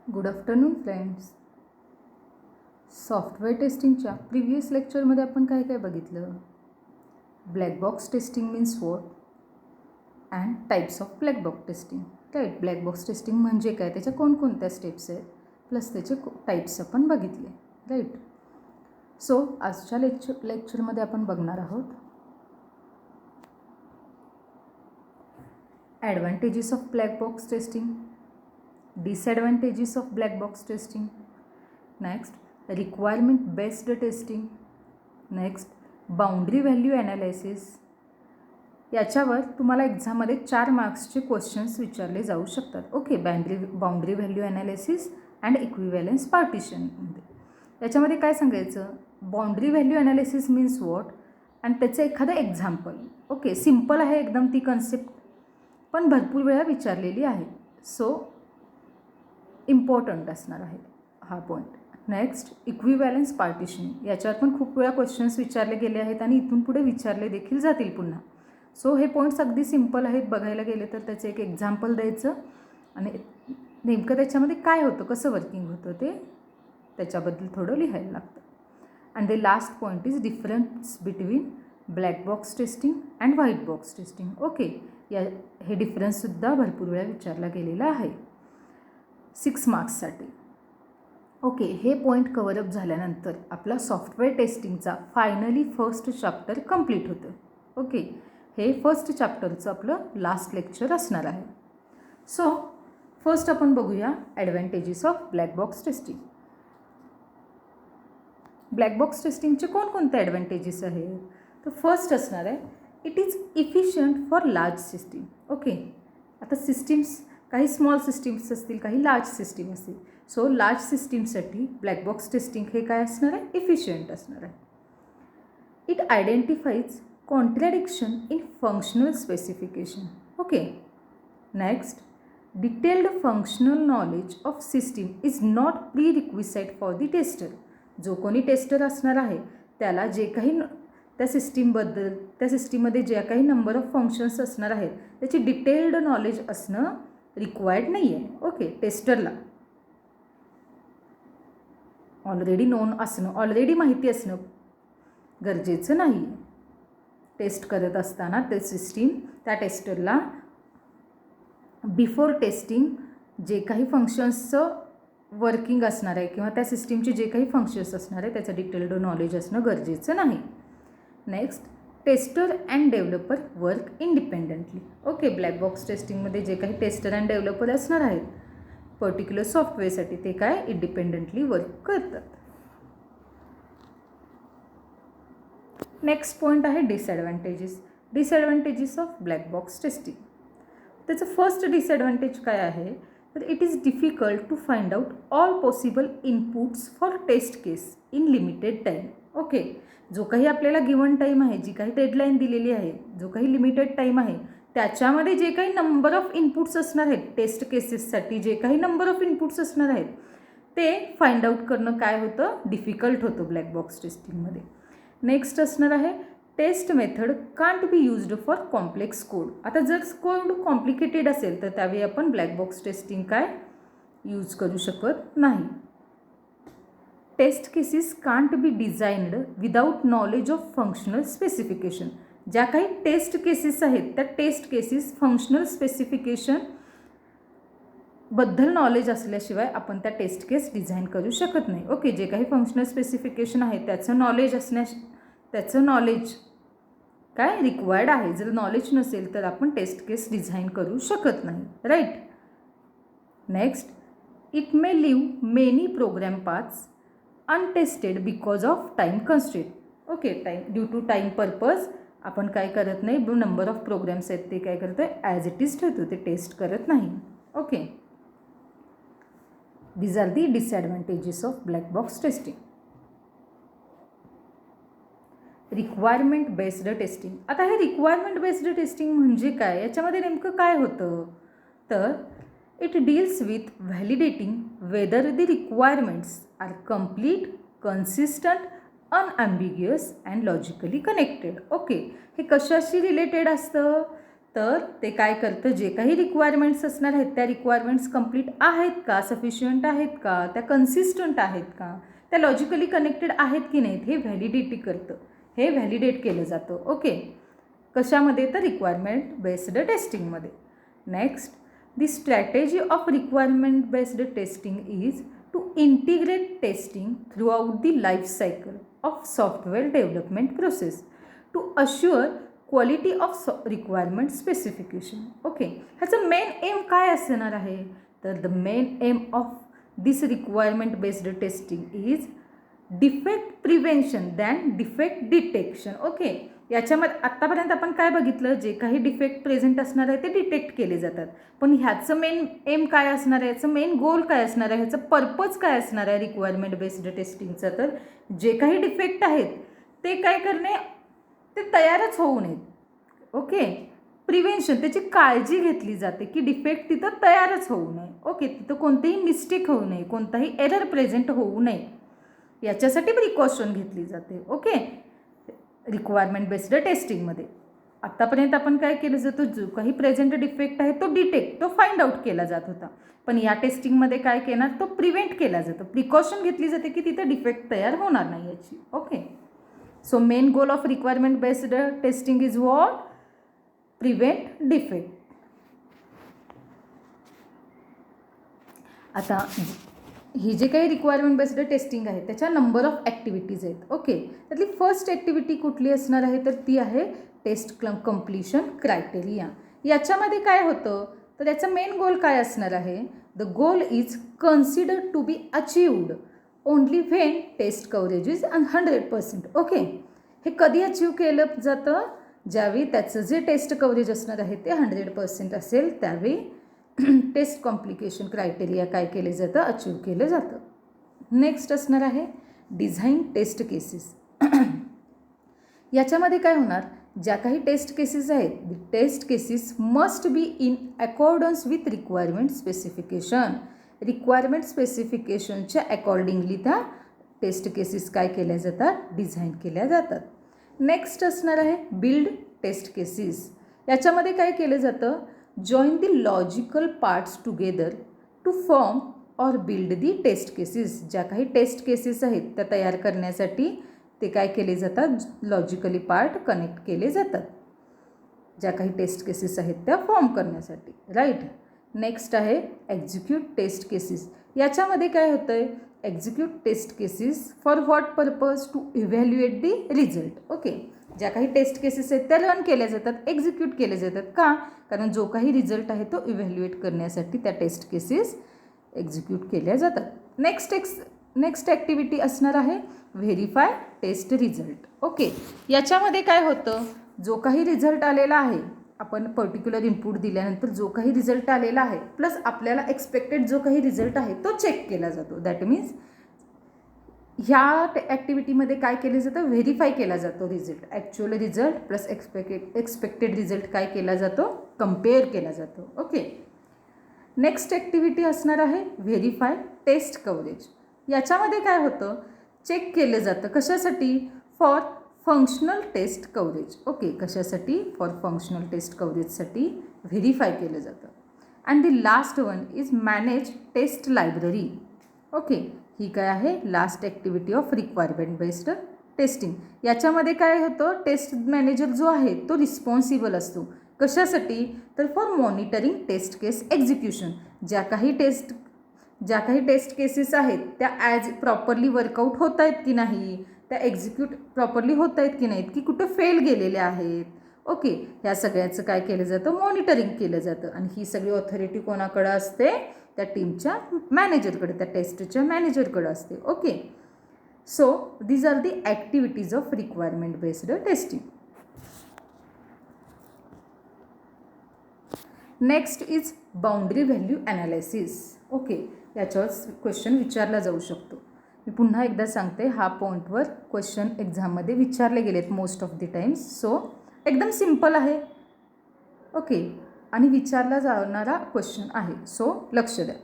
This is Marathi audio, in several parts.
Good afternoon friends. सॉफ्टवेअर टेस्टिंगच्या प्रिव्हियस लेक्चरमध्ये आपण काय काय बघितलं. Black box testing means what and types of black box testing. Right. Black box testing म्हणजे काय, त्याच्या कोणकोणत्या स्टेप्स आहेत, प्लस त्याचे टाईप्स आपण बघितले. राईट. सो आजच्या लेक्चरमध्ये आपण बघणार आहोत advantages of black box testing, disadvantages of black box testing, next requirement based testing, next boundary value analysis. याच्यावर तुम्हाला एक्झाममध्ये 4 मार्क्सचे क्वेश्चन्स विचारले जाऊ शकतात. Okay. Boundary value analysis and equivalence पार्टिशनमध्ये याच्यामध्ये काय सांगायचं, boundary value analysis means what आणि त्याचं एखादं एक्झाम्पल. ओके. सिम्पल आहे एकदम ती कन्सेप्ट, पण भरपूर वेळा विचारलेली आहे. सो इम्पॉर्टंट असणार आहे हा पॉईंट. Next equivalence partitioning. याच्यावर पण खूप वेळा क्वेश्चन्स विचारले गेले आहेत आणि इथून पुढे विचारले देखील जातील पुन्हा. सो हे पॉईंट्स अगदी सिम्पल आहेत. बघायला गेले तर त्याचं एक एक्झाम्पल द्यायचं आणि नेमकं त्याच्यामध्ये काय होतं, कसं वर्किंग होतं ते त्याच्याबद्दल थोडं लिहायला लागतं. And the last point is difference between black box testing and white box testing. Okay. हे डिफरन्ससुद्धा भरपूर वेळा विचारला गेलेला आहे 6 मार्क्ससाठी. ओके. हे पॉईंट कवरअप झाल्यानंतर आपला सॉफ्टवेअर टेस्टिंगचा फायनली फर्स्ट चॅप्टर कंप्लीट होतं. ओके. हे फर्स्ट चॅप्टरचं आपलं लास्ट लेक्चर असणार आहे. सो फर्स्ट आपण बघूया advantages of black box testing. Black box टेस्टिंगचे कोणकोणते ॲडव्हान्टेजेस आहेत, तर फर्स्ट असणार आहे it is efficient for large system. Okay. आता सिस्टीम्स काही स्मॉल सिस्टीम्स असतील, काही लार्ज सिस्टीम असतील. सो लार्ज सिस्टीमसाठी ब्लॅक बॉक्स टेस्टिंग हे काय असणार आहे, इफिशियंट असणार आहे. It identifies contradiction in functional specification. Okay. Next detailed functional knowledge of system is not prerequisite for the tester. जो कोणी टेस्टर असणार आहे त्याला जे काही त्या सिस्टीमबद्दल, त्या सिस्टीममध्ये ज्या काही नंबर ऑफ फंक्शन्स असणार आहेत त्याची डिटेल्ड नॉलेज असणं रिक्वायर्ड नाही आहे. ओके. टेस्टरला ऑलरेडी नोन असणं, ऑलरेडी माहिती असणं गरजेचं नाही. टेस्ट करत असताना ते सिस्टीम त्या टेस्टरला बिफोर टेस्टिंग जे काही फंक्शन्सचं वर्किंग असणार आहे किंवा त्या सिस्टीमचे जे काही फंक्शन्स असणार आहे त्याचं डिटेल्ड नॉलेज असणं गरजेचं नाही. Next tester and developer work independently. Okay. Black box टेस्टिंगमध्ये जे काही टेस्टर अँड डेव्हलपर असणार आहेत पर्टिक्युलर सॉफ्टवेअरसाठी ते काय इंडिपेंडंटली वर्क करतात. नेक्स्ट पॉईंट आहे disadvantages. Disadvantages of black box testing. त्याचं फर्स्ट डिसॲडव्हान्टेज काय आहे, तर it is difficult to find out all possible inputs for test case in limited time. Okay. जो काही आपल्याला गिवन टाईम आहे, जी काही डेडलाईन दिलेली आहे, जो काही लिमिटेड टाईम आहे त्याच्यामध्ये जे काही नंबर ऑफ इनपुट्स असणार आहेत टेस्ट केसेससाठी, जे काही नंबर ऑफ इनपुट्स असणार आहेत ते फाइंड आउट करणं काय होतं, डिफिकल्ट होतं ब्लॅक बॉक्स टेस्टिंगमध्ये. नेक्स्ट असणार आहे test method can't be used for complex code. आता जर कोड कॉम्प्लिकेटेड असेल तर त्यावेळी आपण ब्लॅक बॉक्स टेस्टिंग काय यूज करू शकत नाही. Test cases can't be designed without knowledge of functional specification. ज्या काही टेस्ट केसेस आहेत त्या टेस्ट केसेस फंक्शनल स्पेसिफिकेशन बद्दल नॉलेज असल्याशिवाय आपण त्या टेस्ट केस डिझाईन करू शकत नाही. ओके. जे काही फंक्शनल स्पेसिफिकेशन आहे त्याचं नॉलेज काय रिक्वायर्ड आहे. जर नॉलेज नसेल तर आपण टेस्ट केस डिझाईन करू शकत नाही. Right. Next it may leave many program paths untested because of time constraint. Okay. Due to time purpose आपण काय करत नाही, नंबर ऑफ प्रोग्राम्स आहेत ते काय करतो ॲज इट इज ठेवतो, ते टेस्ट करत नाही. Okay. These are the disadvantages of black box testing. Requirement based testing. आता हे रिक्वायरमेंट बेस्ड टेस्टिंग म्हणजे काय, याच्यामध्ये नेमकं काय होतं, तर it deals with validating whether the requirements are complete, consistent, unambiguous and logically connected. Okay. हे कशाशी रिलेटेड असतं, तर ते काय करतं, जे काही रिक्वायरमेंट्स असणार आहेत त्या रिक्वायरमेंट्स कंप्लीट आहेत का, सफिशियंट आहेत का, त्या कन्सिस्टंट आहेत का, त्या लॉजिकली कनेक्टेड आहेत की नाहीत, हे व्हॅलिडिटी करतं, हे व्हॅलिडेट केलं जातं. ओके, कशामध्ये, तर रिक्वायरमेंट बेस्ड टेस्टिंगमध्ये. Next, the strategy of requirement based testing is to integrate testing throughout the life cycle of software development process to assure quality of requirement specification. Okay, ह्याचं मेन एम काय असणार आहे, तर the main aim of this requirement based testing is defect prevention than defect detection. Okay, याच्यामध्ये आत्तापर्यंत आपण काय बघितलं, जे काही डिफेक्ट प्रेझेंट असणार आहे ते डिटेक्ट केले जातात, पण ह्याचं मेन एम काय असणार आहे, ह्याचं मेन गोल काय असणार आहे, ह्याचं पर्पज काय असणार आहे रिक्वायरमेंट बेस्ड टेस्टिंगचं, तर जे काही डिफेक्ट आहेत ते काय करणे, ते तयारच होऊ नयेत. ओके, प्रिव्हेन्शन, त्याची काळजी घेतली जाते की डिफेक्ट तिथं तयारच होऊ नये. ओके, तिथं कोणतेही मिस्टेक होऊ नये, कोणताही एरर प्रेझेंट होऊ नये, याच्यासाठी प्रिकॉशन घेतली जाते. ओके, रिक्वायरमेंट बेस्ड टेस्टिंगमध्ये आत्तापर्यंत आपण काय केलं जातं, जो काही प्रेझेंट डिफेक्ट आहे तो डिटेक्ट, तो फाइंड आउट केला जात होता, पण या टेस्टिंगमध्ये काय केणार, तो प्रिव्हेंट केला जातो, प्रिकॉशन घेतली जाते की तिथं डिफेक्ट तयार होणार नाही याची. Okay, so main goal of requirement based testing is what, prevent defect. आता ही जे काही रिक्वायरमेंट बेस्ड टेस्टिंग आहे त्याच्या नंबर ऑफ ॲक्टिव्हिटीज आहेत. ओके, त्यातली फर्स्ट ॲक्टिव्हिटी कुठली असणार आहे, तर ती आहे टेस्ट कम्प्लिशन क्रायटेरिया. याच्यामध्ये काय होतं, तर याचा मेन गोल काय असणार आहे, the goal is considered to be achieved only when test coverage is 100%. Okay, हे कधी अचीव केलं जातं, ज्यावेळी त्याचं जे टेस्ट कव्हरेज असणार आहे ते 100% असेल, त्यावेळी टेस्ट कॉम्प्लिकेशन क्रायटेरिया काय केले जातं, अचीव केलं जातं. नेक्स्ट असणार आहे डिझाईन टेस्ट केसेस. याच्यामध्ये काय होणार, ज्या काही टेस्ट केसेस आहेत, the test cases must be in accordance with requirement specification. Requirement स्पेसिफिकेशनच्या अकॉर्डिंगली त्या टेस्ट केसेस काय केल्या जातात, डिझाईन केल्या जातात. नेक्स्ट असणार आहे बिल्ड टेस्ट केसेस. याच्यामध्ये काय केलं जातं, join the logical parts together to form or build the test cases. ज्या काही टेस्ट केसेस आहेत त्या तयार करण्यासाठी ते काय केले जातात, लॉजिकली पार्ट कनेक्ट केले जातात, ज्या काही टेस्ट केसेस आहेत त्या फॉर्म करण्यासाठी. राईट. नेक्स्ट आहे एक्झिक्यूट टेस्ट केसेस. याच्यामध्ये काय होतं आहे, execute test cases for what purpose, to evaluate the result. Okay, ज्या काही टेस्ट केसेस आहेत त्या रन केल्या जातात, एक्झिक्यूट केले जातात. का, कारण जो काही रिझल्ट आहे तो इव्हॅल्युएट करण्यासाठी त्या टेस्ट केसेस एक्झिक्यूट केल्या जातात. नेक्स्ट ॲक्टिव्हिटी असणार आहे व्हेरीफाय टेस्ट रिझल्ट. ओके, याच्यामध्ये काय होतं, जो काही रिझल्ट आलेला आहे, आपण पर्टिक्युलर इनपुट दिल्यानंतर जो काही रिझल्ट आलेला आहे प्लस आपल्याला एक्सपेक्टेड जो काही रिझल्ट आहे तो चेक केला जातो. दॅट मीन्स ह्या ॲक्टिव्हिटीमध्ये काय केलं जातं, व्हेरीफाय केला जातो result, actual result plus expected result काय केला जातो, कम्पेअर केला जातो. ओके, नेक्स्ट ॲक्टिव्हिटी असणार आहे व्हेरीफाय टेस्ट कव्हरेज. याच्यामध्ये काय होतं, चेक केलं जातं कशासाठी, for functional test coverage. Okay, कशासाठी, फॉर फंक्शनल टेस्ट कव्हरेजसाठी व्हेरीफाय केलं जातं. And the last one is manage test library. Okay, ही काय आहे, last activity of requirement based testing. याच्यामध्ये काय होतं, टेस्ट मॅनेजर जो आहे तो रिस्पॉन्सिबल असतो कशासाठी, तर for monitoring test case execution. ज्या काही टेस्ट केसेस आहेत त्या ॲज प्रॉपरली वर्कआउट होत आहेत की नाही, त्या एक्झिक्यूट प्रॉपरली होत आहेत की नाहीत, की कुठं फेल गेलेल्या आहेत. ओके, ह्या सगळ्याचं काय केलं जातं, मॉनिटरिंग केलं जातं. आणि ही सगळी ऑथॉरिटी कोणाकडं असते, त्या टीमच्या मॅनेजरकडे, त्या टेस्टच्या मॅनेजरकडे असते. Okay, so these are the activities of requirement based testing. Next is boundary value analysis. Okay, याच्यावर क्वेश्चन विचारला जाऊ शकतो. मी पुन्हा एकदा सांगते, हा पॉईंटवर क्वेश्चन एक्झाममध्ये विचारले गेलेत most of the times. So एकदम सिम्पल आहे. ओके, आणि विचारला जाणारा क्वेश्चन आहे, सो लक्ष द्या.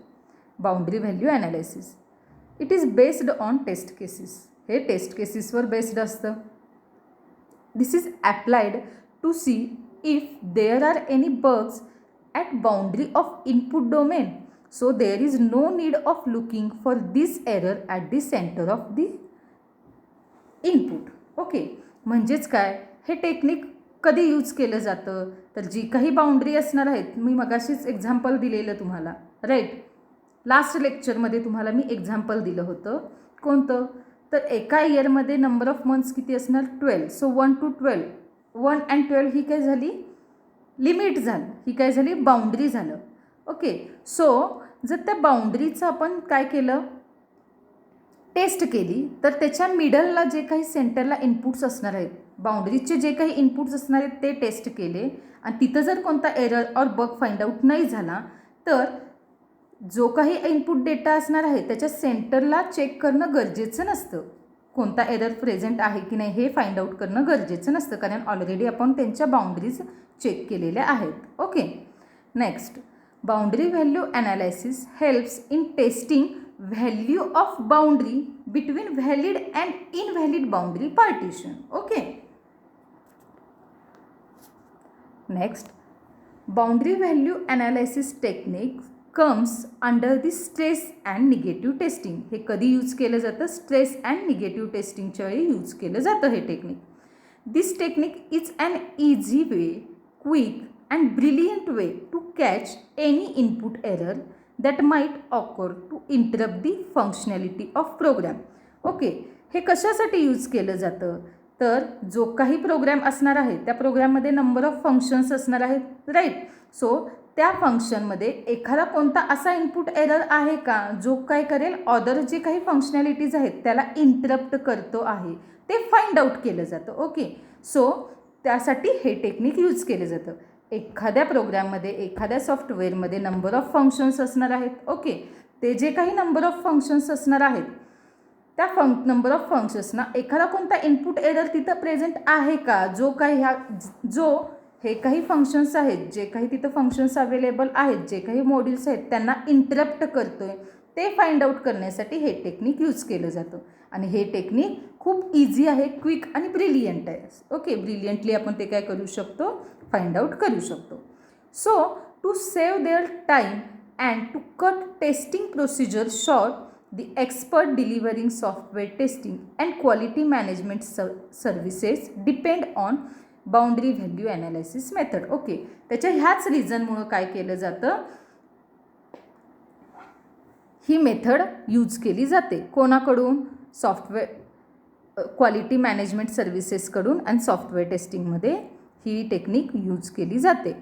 Boundary value analysis, it is based on test cases. हे टेस्ट केसेसवर बेस्ड असतं. This is applied to see if there are any bugs at boundary of input domain, so there is no need of looking for this error at the center of the input. Okay, म्हणजेच काय, हे टेक्निक कधी यूज केलं जातं तर जी काही बाउंड्री असणार आहेत, मी मगाशीच एक्झाम्पल दिलेलं तुम्हाला, राईट. लास्ट लेक्चरमध्ये तुम्हाला मी एक्झाम्पल दिलं होतं. कोणतं, तर एका इयरमध्ये नंबर ऑफ मंथ्स किती असणार, 12. सो 1 to 12, 1 and 12 ही काय झाली, लिमिट झालं, ही काय झाली, बाउंड्री झालं. ओके, सो जर त्या बाउंड्रीचं आपण काय केलं, टेस्ट केली, तर त्याच्या मिडलला जे काही सेंटरला इनपुट्स असणार आहेत, बाउंड्रीचे जे काही इनपुट्स असणार आहेत ते टेस्ट केले आणि तिथं जर कोणता एरर और बग फाइंड आउट नाही झाला तर जो काही इनपुट डेटा असणार आहे त्याच्या सेंटरला चेक करणं गरजेचं नसतं. कोणता एरर प्रेझेंट आहे की नाही हे फाइंड आउट करणं गरजेचं नसतं, कारण ऑलरेडी आपण त्यांच्या बाउंड्रीज चेक केलेल्या आहेत. Okay, next, boundary value analysis helps in testing value of boundary between valid and invalid boundary partition. Okay, next, boundary value analysis technique comes under the stress and negative testing. हे कधी यूज केलं जातं, स्ट्रेस अँड निगेटिव्ह टेस्टिंगच्या वेळी यूज केलं जातं हे technique. This technique is an easy way, quick and brilliant way to catch any input error that might occur to interrupt the functionality of program. Okay, हे कशासाठी यूज केलं जातं, तर जो काही प्रोग्राम असणार आहे त्या प्रोग्राममध्ये नंबर ऑफ फंक्शन्स असणार आहेत, राईट. सो त्या फंक्शनमध्ये एखादा कोणता असा इनपुट एरर आहे का जो काय करेल, अदर जे काही फंक्शनॅलिटीज आहेत त्याला इंटरप्ट करतो आहे, ते फाइंड आउट केलं जातं. ओके, सो त्यासाठी हे टेक्निक यूज केलं जातं. एखाद्या प्रोग्राममध्ये, एखाद्या सॉफ्टवेअरमध्ये नंबर ऑफ फंक्शन्स असणार आहेत. ओके, ते जे काही नंबर ऑफ फंक्शन्स असणार आहेत त्या नंबर ऑफ फंक्शन्सना एखादा कोणता इनपुट एरर तिथं प्रेझेंट आहे का, जो काही हे काही फंक्शन्स आहेत, जे काही तिथं फंक्शन्स अवेलेबल आहेत, जे काही मॉड्यूल्स आहेत त्यांना इंटरप्ट करतोय, ते फाइंड आउट करण्यासाठी हे टेक्निक यूज केलं जातं. आणि हे टेक्निक खूप इझी आहे, क्विक आणि ब्रिलियंट आहे. ओके, ब्रिलियंटली आपण ते काय करू शकतो, फाइंड आउट करू शकतो. So to save their time and to cut testing procedure short, the expert delivering software testing and quality management services depend on boundary value analysis method. Okay, त्याच्या ह्याच रिझनमुळं काय केलं जातं, ही मेथड यूज केली जाते. कोणाकडून, सॉफ्टवेअर क्वालिटी मॅनेजमेंट सर्व्हिसेसकडून आणि सॉफ्टवेअर टेस्टिंगमध्ये ही टेक्निक यूज केली जाते.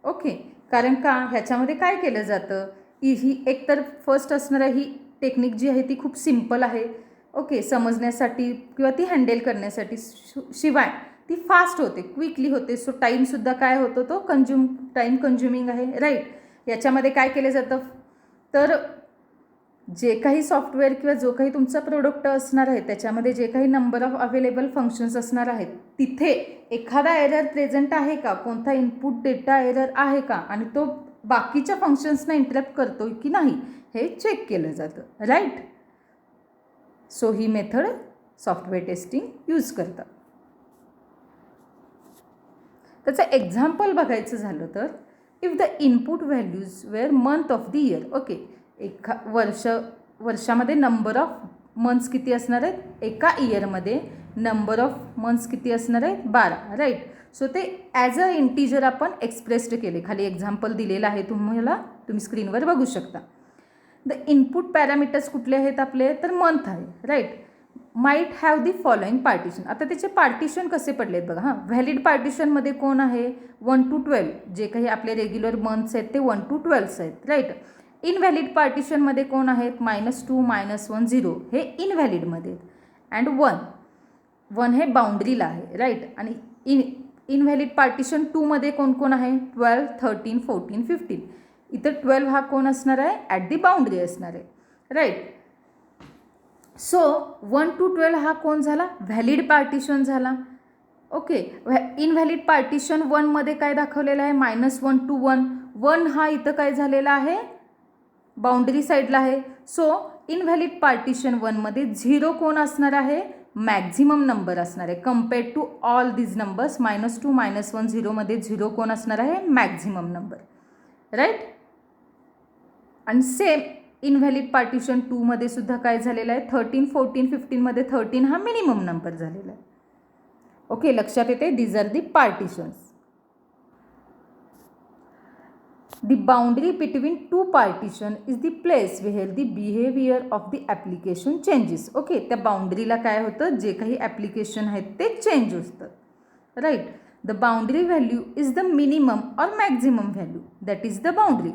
ओके, कारण का, ह्याच्यामध्ये काय केलं जातं, ही एकतर फर्स्ट असणारी ही टेक्निक जी आहे ती खूप सिम्पल आहे. ओके, समजण्यासाठी किंवा ती हँडल करण्यासाठी, शिवाय ती फास्ट होते, क्विकली होते. सो टाईमसुद्धा काय होतो, तो टाईम कंझ्युमिंग आहे, राईट. याच्यामध्ये काय केलं जातं, तर जे काही सॉफ्टवेअर किंवा जो काही तुमचा प्रोडक्ट असणार आहे त्याच्यामध्ये जे काही नंबर ऑफ अवेलेबल फंक्शन्स असणार आहेत तिथे एखादा एरर प्रेझेंट आहे का, कोणता इनपुट डेटा एरर आहे का, आणि तो बाकीच्या फंक्शन्सना इंटरप्ट करतो की नाही हे चेक केलं जातं, राईट. सो ही मेथड सॉफ्टवेअर टेस्टिंग यूज करतात. त्याचं एक्झाम्पल बघायचं झालं तर, if the input values were month of the year. Okay, वर्षामध्ये नंबर ऑफ मंथ्स किती असणार आहेत, एका इयरमध्ये नंबर ऑफ मंथ्स किती असणार आहेत, 12, राईट. सो ते ॲज अ इंटिजर आपण एक्सप्रेस्ड केले. खाली एक्झाम्पल दिलेलं आहे तुम्हाला, तुम्ही स्क्रीनवर बघू शकता. द इनपुट पॅरामीटर्स कुठले आहेत आपले, तर मंथ आहे, right. Might have the following partition. आता त्याचे पार्टिशन कसे पडले आहेत बघा. हां, व्हॅलिड पार्टिशनमध्ये कोण आहे, 1 to 12, जे काही आपले रेग्युलर मंथ्स आहेत ते 1 to 12 आहेत, राईट. इनव्हॅलिड पार्टिशनमध्ये कोण आहेत, -2, -1, 0 हे इनव्हॅलिडमध्ये आहेत. अँड 1 हे बाउंड्रीला आहे, राईट. आणि इनव्हॅलिड पार्टिशन 2मध्ये कोण कोण आहे, 12, 13, 14, 15. इथं 12 हा कोण असणार आहे, ॲट दी बाउंड्री असणार आहे, राईट. सो 1 to 12 हा कोण झाला, व्हॅलिड पार्टिशन झाला. ओके, इनव्हॅलिड पार्टिशन 1मध्ये काय दाखवलेलं आहे, -1 to 1. 1 हा इथं काय झालेला आहे, बाउंड्री साईडला आहे. सो इनव्हॅलिड पार्टिशन 1मध्ये 0 कोण असणार आहे, मॅक्झिमम नंबर असणार आहे compared to all these numbers. -2 -1 0मध्ये 0 कोण असणार आहे? Maximum number, right. आणि सेम इनव्हॅलिड पार्टिशन 2मध्ये सुद्धा काय झालेलं आहे? 13 14 15मध्ये 13 हा मिनिमम नंबर झालेला आहे. ओके, लक्षात येते. These are the partitions. The boundary between two partition is the place where the behavior of the application changes. Okay, त्या बाउंड्रीला काय होतं? जे काही ॲप्लिकेशन आहेत ते चेंज होतं, right. The boundary value is the minimum or maximum value that is the boundary.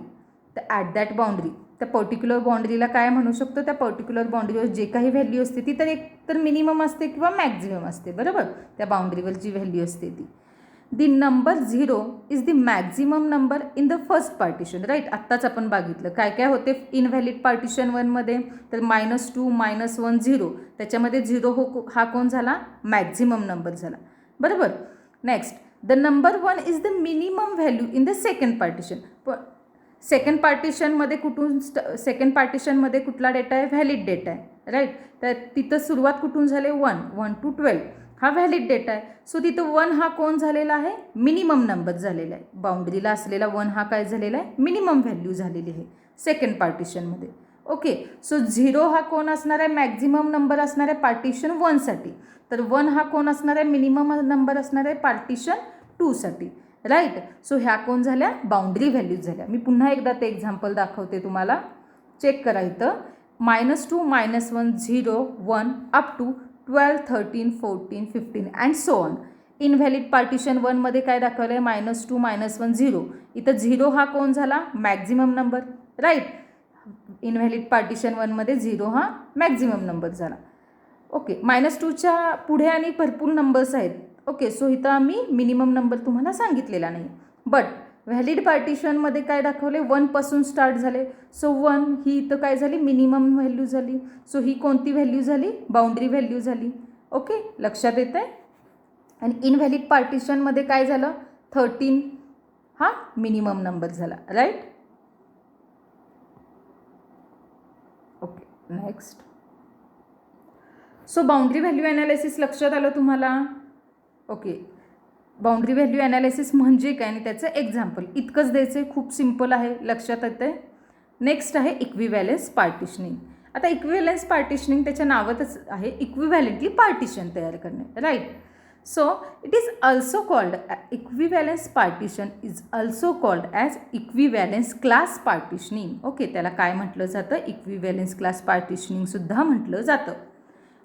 तर ॲट दॅट बाउंड्री, त्या पर्टिक्युलर बाउंड्रीला काय म्हणू शकतो? त्या पर्टिक्युलर बाउंड्रीवर जे काही व्हॅल्यू असते ती तर एक तर मिनिमम असते किंवा मॅक्झिमम असते, बरोबर. त्या बाउंड्रीवर जी व्हॅल्यू असते ती. The number 0 is the maximum number in the first partition, right. आत्ताच आपण बघितलं काय काय होते इनव्हॅलिड पार्टिशन 1मध्ये. तर -2 -1 0, त्याच्यामध्ये 0 हा कोण झाला? मॅक्झिमम नंबर झाला, बरोबर. Next, the number 1 is the minimum value in the second partition. Second पार्टिशनमध्ये कुठला डेटा आहे? व्हॅलिड डेटा आहे, राईट. तर तिथं सुरुवात कुठून झाली? 1 to 12 हा व्हॅलिड डेटा आहे. सो तिथं 1 हा कोण झालेला आहे? मिनिमम नंबर झालेला आहे. बाउंड्रीला असलेला 1 हा काय झालेला आहे? मिनिमम व्हॅल्यू झालेली आहे सेकंड पार्टिशनमध्ये. ओके, सो 0 हा कोण असणार आहे? मॅक्झिमम नंबर असणार आहे पार्टिशन 1साठी. तर 1 हा कोण असणार आहे? मिनिमम नंबर असणार आहे पार्टिशन 2साठी, राईट. सो ह्या कोण झाल्या? बाउंड्री व्हॅल्यूज झाल्या. मी पुन्हा एकदा ते एक्झाम्पल दाखवते तुम्हाला, चेक करा इथं. -2 -1 0 1 up to 12 13 14 15 and so on. Invalid partition 1मध्ये काय दाखवलं आहे? -2 -1 0. इथं 0 हा कोण झाला? Maximum number, right. Invalid partition 1मध्ये 0 हा मॅक्झिमम नंबर झाला. ओके, -2च्या पुढे आणि भरपूर नंबर्स आहेत. ओके, सो इथं आम्ही मिनिमम नंबर तुम्हाला सांगितलेला नाही. बट व्हॅलिड पार्टिशनमध्ये काय दाखवले? 1पासून स्टार्ट झाले. सो 1 ही इथं काय झाली? मिनिमम व्हॅल्यू झाली. सो ही कोणती व्हॅल्यू झाली? बाउंड्री व्हॅल्यू झाली. ओके, लक्षात येतं आहे. आणि इनव्हॅलिड पार्टिशनमध्ये काय झालं? 13 हा मिनिमम नंबर झाला, right. Okay, next. So boundary value analysis लक्षात आलं तुम्हाला? ओके, बाउंड्री व्हॅल्यू ॲनालिसिस म्हणजे काय आणि त्याचं एक्झाम्पल इतकंच द्यायचं आहे. खूप सिम्पल आहे, लक्षात येतं आहे. नेक्स्ट आहे इक्विव्हॅलन्स पार्टिशनिंग. आता इक्विव्हॅलन्स पार्टिशनिंग त्याच्या नावातच आहे इक्विव्हॅलेंटली पार्टिशन तयार करणे, right. So it is also called equivalence partition is also called as equivalence class partitioning. Okay, त्याला काय म्हटलं जातं? इक्विव्हॅलन्स क्लास पार्टिशनिंगसुद्धा म्हटलं जातं.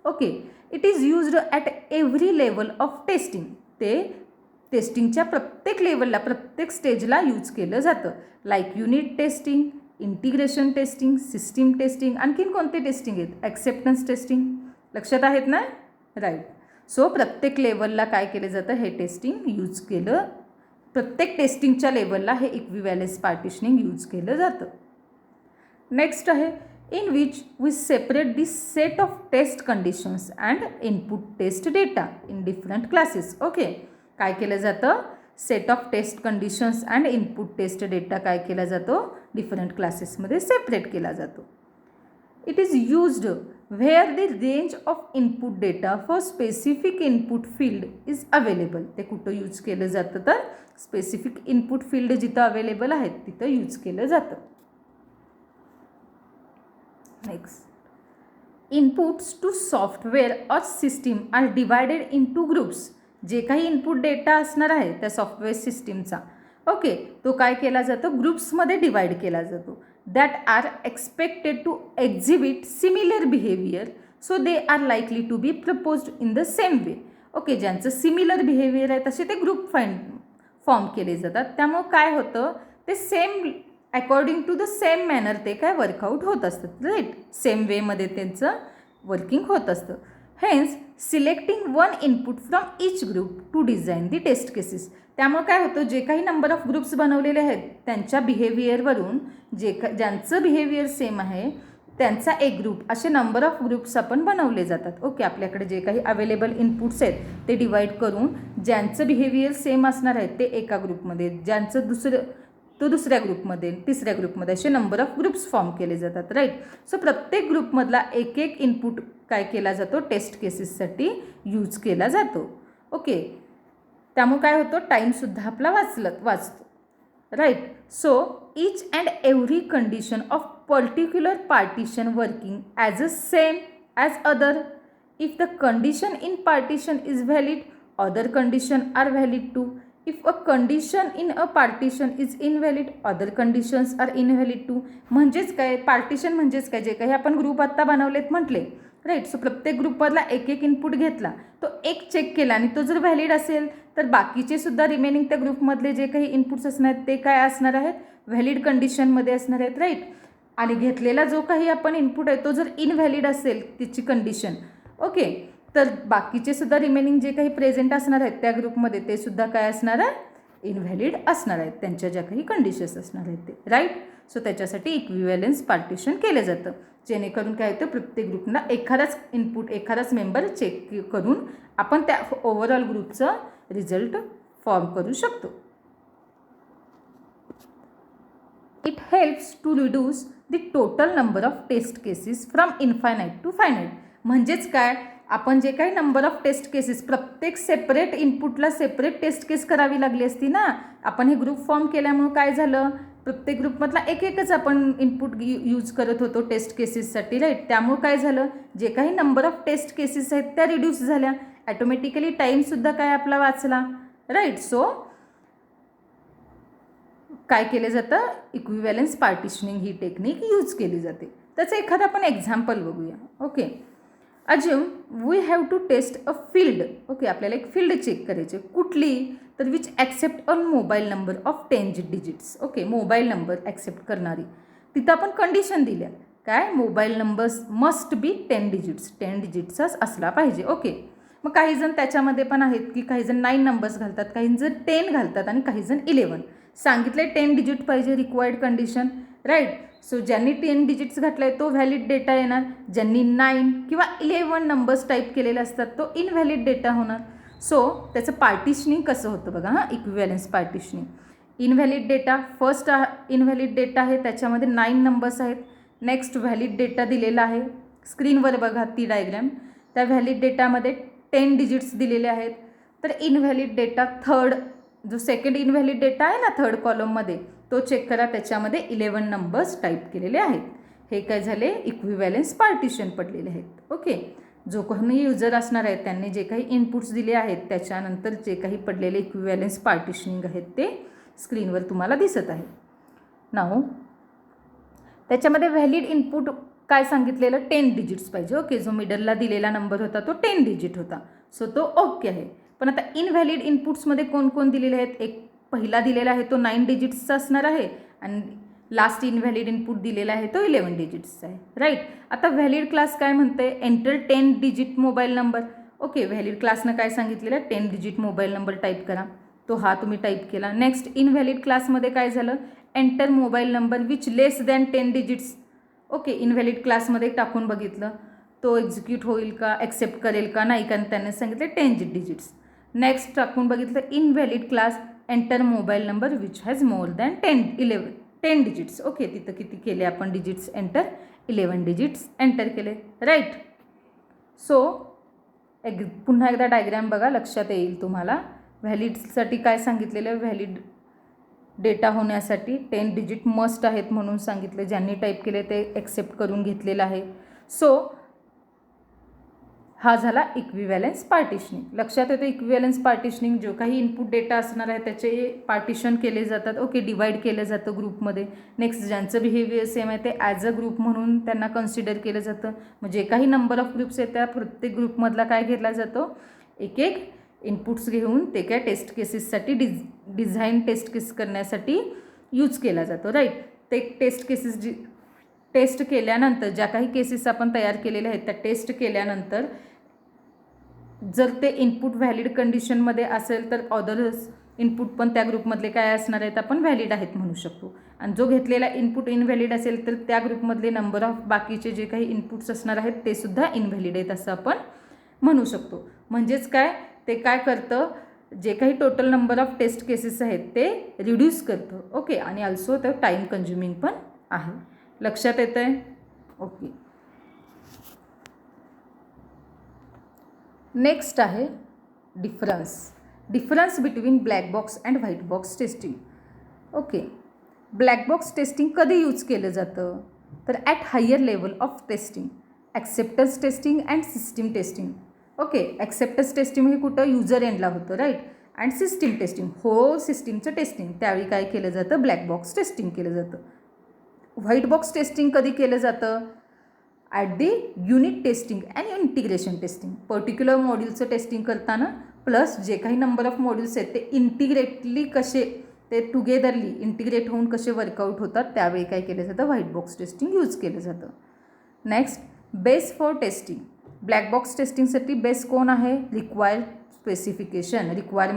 Okay, it is used at every level of testing. ते टेस्टिंगच्या प्रत्येक लेवलला, प्रत्येक स्टेजला यूज केलं जातं. Like unit testing, integration testing, system testing. आणखीन कोणते टेस्टिंग आहेत? Acceptance testing. लक्षात आहेत ना? राईट. सो प्रत्येक लेवलला काय केलं जातं? हे टेस्टिंग यूज केलं. प्रत्येक टेस्टिंगच्या लेवलला हे इक्विव्हॅलन्स पार्टिशनिंग यूज केलं जातं. नेक्स्ट आहे in which we separate the set of test conditions and input test data in different classes. Okay, काय केलं जातं? Set of test conditions and input test data काय केला जातो? डिफरंट क्लासेसमध्ये सेपरेट केला जातो. It is used where the range of input data for specific input field is available. ते कुठं यूज केलं जातं? तर स्पेसिफिक इनपुट फील्ड जिथं अवेलेबल आहेत तिथं यूज केलं जातं. नेक्स्ट, इनपुट्स टू सॉफ्टवेअर और system are divided into groups. जे काही इनपुट डेटा असणार आहे त्या सॉफ्टवेअर सिस्टीमचा, ओके, तो काय केला जातो? ग्रुप्समध्ये डिवाइड केला जातो. That are expected to exhibit similar behaviour, so they are likely to be proposed in the same way. Okay, ज्यांचं सिमिलर बिहेवियर आहे तसे ते ग्रुप फॉर्म केले जातात. त्यामुळं काय होतं? ते same according to the same manner ते काय वर्कआउट होत असतात, राईट. सेम वेमध्ये त्यांचं वर्किंग होत असतं. Hence selecting one input from each group to design the test cases. त्यामुळे काय होतं? जे काही नंबर ऑफ ग्रुप्स बनवलेले आहेत त्यांच्या बिहेवियरवरून ज्यांचं बिहेवियर सेम आहे त्यांचा एक ग्रुप, असे नंबर ऑफ ग्रुप्स आपण बनवले जातात. ओके, आपल्याकडे जे काही अवेलेबल इनपुट्स आहेत ते डिवाईड करून ज्यांचं बिहेवियर सेम असणार आहे ते एका ग्रुपमध्ये, ज्यांचं दुसरं तो दुसऱ्या ग्रुपमध्ये, तिसऱ्या ग्रुपमध्ये, असे नंबर ऑफ ग्रुप्स फॉर्म केले जातात. राईट. सो प्रत्येक ग्रुपमधला एक एक इनपुट काय केला जातो, टेस्ट केसेससाठी यूज केला जातो. ओके. त्यामुळे काय होतं, टाईमसुद्धा आपला वाचतो. Right. So each and every condition of particular partition working as a same as other. If the condition in partition is valid, other condition are valid too. If a condition in a partition is invalid, other conditions are invalid too. म्हणजेच काय, पार्टिशन म्हणजेच काय, जे काही आपण ग्रुप आत्ता बनवलेत म्हटले. राईट. सो प्रत्येक ग्रुपमधला एक एक इनपुट घेतला, तो एक चेक केला आणि तो जर व्हॅलिड असेल तर बाकीचे सुद्धा रिमेनिंग त्या ग्रुपमधले जे काही इनपुट्स असणार आहेत ते काय असणार आहेत, व्हॅलिड कंडिशनमध्ये असणार आहेत. राईट. आणि घेतलेला जो काही आपण इनपुट आहे तो जर इनव्हॅलिड असेल तिची कंडिशन, ओके, तर बाकीचे सुद्धा रिमेनिंग जे काही प्रेझेंट असणार आहेत त्या ग्रुपमध्ये ते सुद्धा काय असणार आहे, इनव्हॅलिड असणार आहेत, त्यांच्या ज्या काही कंडिशन्स असणार आहेत ते. राईट. सो त्याच्यासाठी इक्विव्हॅलन्स पार्टिशन केलं जातं, जेणेकरून काय होतं, प्रत्येक ग्रुपला एखादाच इनपुट, एखादाच मेंबर चेक करून आपण त्या ओव्हरऑल ग्रुपचा रिझल्ट फॉर्म करू शकतो. It helps to reduce the total number of test cases from infinite to finite. म्हणजेच काय, आपण जे काही नंबर ऑफ टेस्ट केसेस, प्रत्येक सेपरेट इनपुटला सेपरेट टेस्ट केस करावी लागली असती ना. आपण हे ग्रुप फॉर्म केल्यामुळं काय झालं, प्रत्येक ग्रुपमधला एक एकच आपण इनपुट यूज करत होतो टेस्ट केसेससाठी. राईट. त्यामुळं काय झालं, जे काही नंबर ऑफ टेस्ट केसेस आहेत त्या रिड्यूस झाल्या, ॲटोमॅटिकली टाईमसुद्धा काय आपला वाचला. राईट. सो काय केलं जातं, इक्विव्हॅलन्स पार्टिशनिंग ही टेक्निक यूज केली जाते. त्याचं एखादं आपण एक्झाम्पल बघूया. Okay. Assume we have to test a field. Okay. आपल्याला एक फील्ड चेक करायची, कुठली, तर which accept a mobile number of 10 digits. Okay. Mobile number accept करणारी, तिथं आपण कंडिशन दिल्या, काय, mobile numbers must be 10 digits, 10 डिजिट्सचाच असला पाहिजे. ओके. मग काही जण त्याच्यामध्ये पण आहेत की काही जण 9 नंबर्स घालतात, काही जण 10 घालतात आणि काही जण 11. सांगितलं 10 डिजिट पाहिजे, रिक्वायर्ड कंडिशन. राईट. सो ज्यांनी 10 डिजिट्स घातलं आहे तो व्हॅलिड डेटा येणार, ज्यांनी 9 किंवा 11 नंबर्स टाईप केलेले असतात तो इनव्हॅलिड डेटा होणार. सो त्याचं पार्टिशनिंग कसं होतं बघा. हां, equivalence partitioning. Invalid data, first invalid data आहे, त्याच्यामध्ये 9 नंबर्स आहेत. नेक्स्ट व्हॅलिड डेटा दिलेला आहे, स्क्रीनवर बघा ती डायग्रॅम. त्या व्हॅलिड डेटामध्ये 10 डिजिट्स दिलेले आहेत. तर इनव्हॅलिड डेटा थर्ड, जो सेकंड इनव्हॅलिड डेटा आहे ना थर्ड कॉलममध्ये, तो चेक करा, त्याच्यामध्ये 11 नंबर्स टाईप केलेले आहेत. हे काय झाले, इक्विव्हॅलन्स पार्टिशन पडलेले आहेत. ओके. जो कोणी युजर असणार आहेत त्यांनी जे काही इनपुट्स दिले आहेत त्याच्यानंतर जे काही पडलेले इक्विव्हॅलन्स पार्टिशनिंग आहेत ते स्क्रीनवर तुम्हाला दिसत आहे. नाव त्याच्यामध्ये व्हॅलिड इनपुट काय सांगितलेलं, 10 डिजिट्स पाहिजे. ओके. जो मिडलला दिलेला नंबर होता तो 10 डिजिट होता, सो तो ओके आहे. पण आता इनव्हॅलिड इनपुट्समध्ये कोण कोण दिलेले आहेत, एक पहिला दिलेला आहे तो 9 डिजिट्सचा असणार आहे आणि लास्ट इनव्हॅलिड इनपुट दिलेला आहे तो 11 डिजिट्सचा आहे. राईट. आता व्हॅलिड क्लास काय म्हणते, enter 10 digit mobile number. Okay. Valid क्लासनं काय सांगितलेलं, 10 डिजिट मोबाईल नंबर टाईप करा, तो हा तुम्ही टाईप केला. नेक्स्ट इनव्हॅलिड क्लासमध्ये काय झालं, enter mobile number which less than 10 digits. Okay. Invalid क्लासमध्ये टाकून बघितलं, तो एक्झिक्यूट होईल का, ॲक्सेप्ट करेल का, नाही, कारण त्याने सांगितलं 10 डिजिट्स. नेक्स्ट टाकून बघितलं invalid class, enter mobile number which has more than 10 digits. Okay. तिथं किती केले आपण डिजिट्स एंटर, 11 डिजिट्स एंटर केले. राईट. सो पुन्हा एकदा डायग्रॅम बघा, लक्षात येईल तुम्हाला. व्हॅलिडसाठी काय सांगितलेलं, व्हॅलिड डेटा होण्यासाठी 10 डिजिट मस्ट आहेत म्हणून सांगितलं, ज्यांनी टाईप केले ते ॲक्सेप्ट करून घेतलेलं आहे. सो हा झाला इक्विव्हॅलन्स पार्टिशनिंग. लक्षात येतो इक्विव्हॅलन्स पार्टिशनिंग, जो काही इनपुट डेटा असणार आहे त्याचे पार्टिशन केले जातात. ओके. डिवाईड केलं जातं ग्रुपमध्ये. नेक्स्ट ज्यांचं बिहेवियर सेम आहे ते ॲज अ ग्रुप म्हणून त्यांना कन्सिडर केलं जातं. मग जे काही नंबर ऑफ ग्रुप्स आहेत त्या प्रत्येक ग्रुपमधला काय घेतला जातो, एक एक इनपुट्स घेऊन ते काय टेस्ट केसेससाठी डिझाईन टेस्ट केस करण्यासाठी यूज केला जातो. राईट. ते टेस्ट केसेस टेस्ट केल्यानंतर ज्या काही केसेस आपण तयार केलेल्या आहेत त्या टेस्ट केल्यानंतर जर ते इनपुट व्हॅलिड कंडिशनमध्ये असेल तर अदर्स इनपुट पण त्या ग्रुपमधले काय असणार आहेत, आपण व्हॅलिड आहेत म्हणू शकतो. आणि जो घेतलेला इनपुट इनव्हॅलिड असेल तर त्या ग्रुपमधले नंबर ऑफ बाकीचे जे काही इनपुट्स असणार आहेत ते सुद्धा इनव्हॅलिड आहेत असं आपण म्हणू शकतो. म्हणजेच काय, ते काय करतं, जे काही total number of test cases आहेत ते रिड्यूस करतं. ओके, आणि ऑल्सो तर टाईम कन्झ्युमिंग पण आहे. लक्षात येतं आहे? ओके. नेक्स्ट आहे difference between black box and white box testing. Okay, black box testing कधी यूज केलं जातं? तर at higher level of testing, acceptance testing and system testing. Okay, acceptance testing हे कुठं युजर एंडला होतं, राईट. अँड सिस्टीम टेस्टिंग, हो सिस्टीमचं टेस्टिंग, त्यावेळी काय केलं जातं? ब्लॅक बॉक्स टेस्टिंग केलं जातं. व्हाईट बॉक्स टेस्टिंग कधी केलं जातं? At the unit testing and integration testing. Particular मॉड्यूलचं टेस्टिंग करताना प्लस जे काही नंबर ऑफ मॉड्यूल्स आहेत ते इंटिग्रेटली कसे, ते टुगेदरली इंटिग्रेट होऊन कसे वर्कआउट होतात, त्यावेळी काय केलं जातं? व्हाईट बॉक्स टेस्टिंग यूज केलं जातं. Next, base for testing. Black box टेस्टिंगसाठी बेस कोण आहे? रिक्वायरमेंट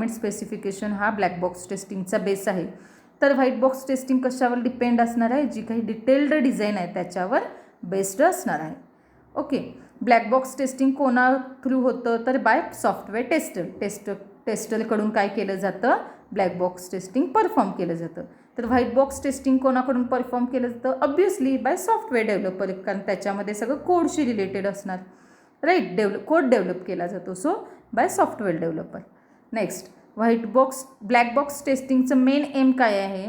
स्पेसिफिकेशन हा ब्लॅक बॉक्स टेस्टिंगचा बेस आहे. तर व्हाईट बॉक्स टेस्टिंग कशावर डिपेंड असणार आहे? जी काही डिटेल्ड डिझाईन आहे त्याच्यावर बेस्ड असणार आहे. ओके, ब्लॅक बॉक्स टेस्टिंग कोणा थ्रू होतं? तर बाय सॉफ्टवेअर टेस्टरकडून काय केलं जातं? ब्लॅक बॉक्स टेस्टिंग परफॉर्म केलं जातं. तर व्हाईट बॉक्स टेस्टिंग कोणाकडून परफॉर्म केलं जातं? ऑब्व्हियसली बाय सॉफ्टवेअर डेव्हलपर, कारण त्याच्यामध्ये सगळं कोडशी रिलेटेड असणार, राईट. कोड डेव्हलप केला जातो, so by software developer. Next, black box टेस्टिंगचं मेन एम काय आहे?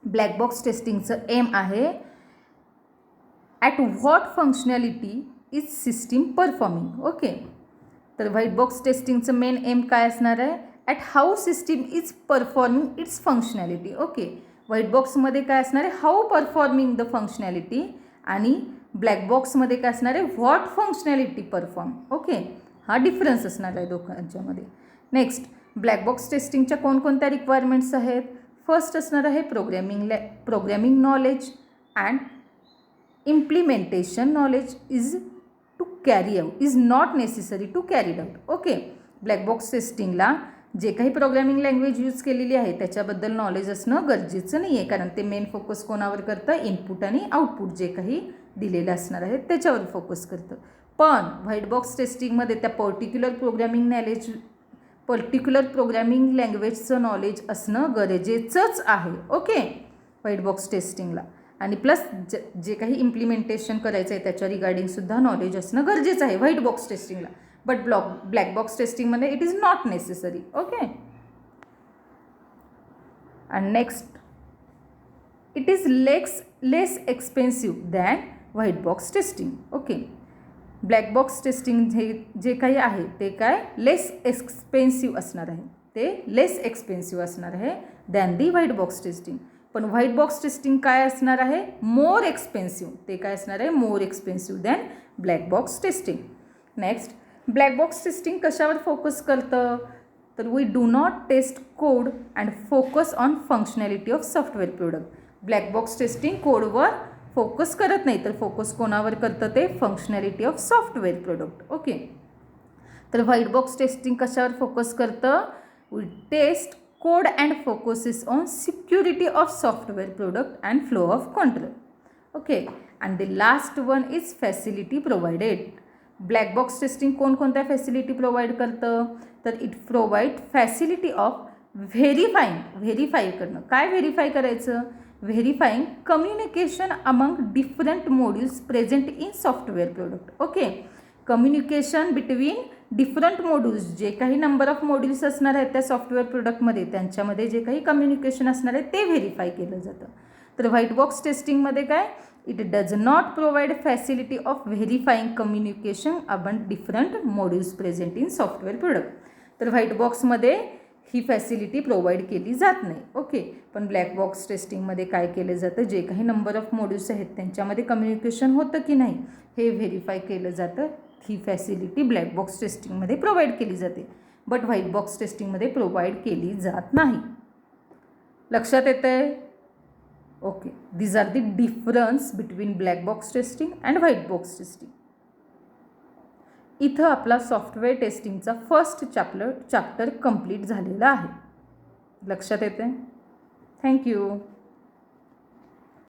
ब्लॅक बॉक्स टेस्टिंगचं एम आहे at what functionality is system performing. Okay, तर व्हाईट बॉक्स टेस्टिंगचं मेन एम काय असणार आहे? At how system is performing its functionality. Okay, white बॉक्समध्ये काय असणार आहे? हाऊ परफॉर्मिंग द फंक्शनॅलिटी, आणि ब्लॅक बॉक्समध्ये काय असणार आहे? What functionality perform. ओके, हा डिफरन्स असणार आहे दोघांच्यामध्ये. नेक्स्ट, ब्लॅक बॉक्स टेस्टिंगच्या कोणकोणत्या रिक्वायरमेंट्स आहेत? फर्स्ट असणार आहे programming knowledge and implementation knowledge is not necessary to carried out. Okay, black box टेस्टिंगला जे काही प्रोग्रॅमिंग लँग्वेज यूज केलेली आहे त्याच्याबद्दल नॉलेज असणं गरजेचं नाही आहे, कारण ते मेन फोकस कोणावर करतं? इनपुट आणि आउटपुट जे काही दिलेलं असणार आहे त्याच्यावर फोकस करतं. पण व्हाईट बॉक्स टेस्टिंगमध्ये त्या पर्टिक्युलर प्रोग्रॅमिंग लँग्वेजचं नॉलेज असणं गरजेचंच आहे. ओके, व्हाईट बॉक्स टेस्टिंगला, आणि प्लस जे काही इम्प्लिमेंटेशन करायचं आहे त्याच्या रिगार्डिंगसुद्धा नॉलेज असणं गरजेचं आहे व्हाईट बॉक्स टेस्टिंगला. बट ब्लॅक बॉक्स टेस्टिंगमध्ये it is not necessary. Okay, and next, it is less expensive than white box testing. Okay, black box testing जे काही आहे ते काय लेस एक्सपेन्सिव्ह असणार आहे than the white box testing. पण व्हाईट बॉक्स टेस्टिंग काय असणार आहे? More expensive. ते काय असणार आहे? More expensive than black box testing. Next, black box testing कशावर फोकस करतं? तर we do not test code and focus on functionality of software product. Black box testing कोडवर फोकस करत नाही, तर फोकस कोणावर करतं? ते functionality of software product. Okay, तर व्हाईट बॉक्स टेस्टिंग कशावर फोकस करतं? We test code and focuses on security of software product and flow of control. Okay, and the last one is facility provided. Black box testing कोणकोणत्या फॅसिलिटी प्रोव्हाइड करतं? तर it provide facility of verify करणं. काय व्हेरीफाय करायचं? Verifying communication among different modules present in software product. Okay, communication between different modules, जे काही नंबर ऑफ मॉड्यूल्स असणार आहेत त्या सॉफ्टवेअर प्रोडक्टमध्ये त्यांच्यामध्ये जे काही कम्युनिकेशन असणार आहे ते व्हेरीफाय केलं जातं. तर व्हाईट बॉक्स टेस्टिंगमध्ये काय? It does not provide facility of verifying communication among different modules present in software product. तर व्हाईट बॉक्समध्ये ही फॅसिलिटी प्रोव्हाइड केली जात नाही. ओके, पण ब्लॅक बॉक्स टेस्टिंगमध्ये काय केलं जातं? जे काही नंबर ऑफ मॉड्यूल्स आहेत त्यांच्यामध्ये कम्युनिकेशन होतं की नाही हे व्हेरीफाय केलं जातं. ही फॅसिलिटी ब्लॅक बॉक्स टेस्टिंगमध्ये प्रोव्हाइड केली जाते, बट व्हाईट बॉक्स टेस्टिंगमध्ये प्रोव्हाइड केली जात नाही. लक्षात येतं आहे? Okay, these are the difference between black box testing and white box testing. इथं आपला सॉफ्टवेअर टेस्टिंगचा फर्स्ट चॅप्टर कंप्लीट झालेला आहे. लक्षात येते? थँक्यू.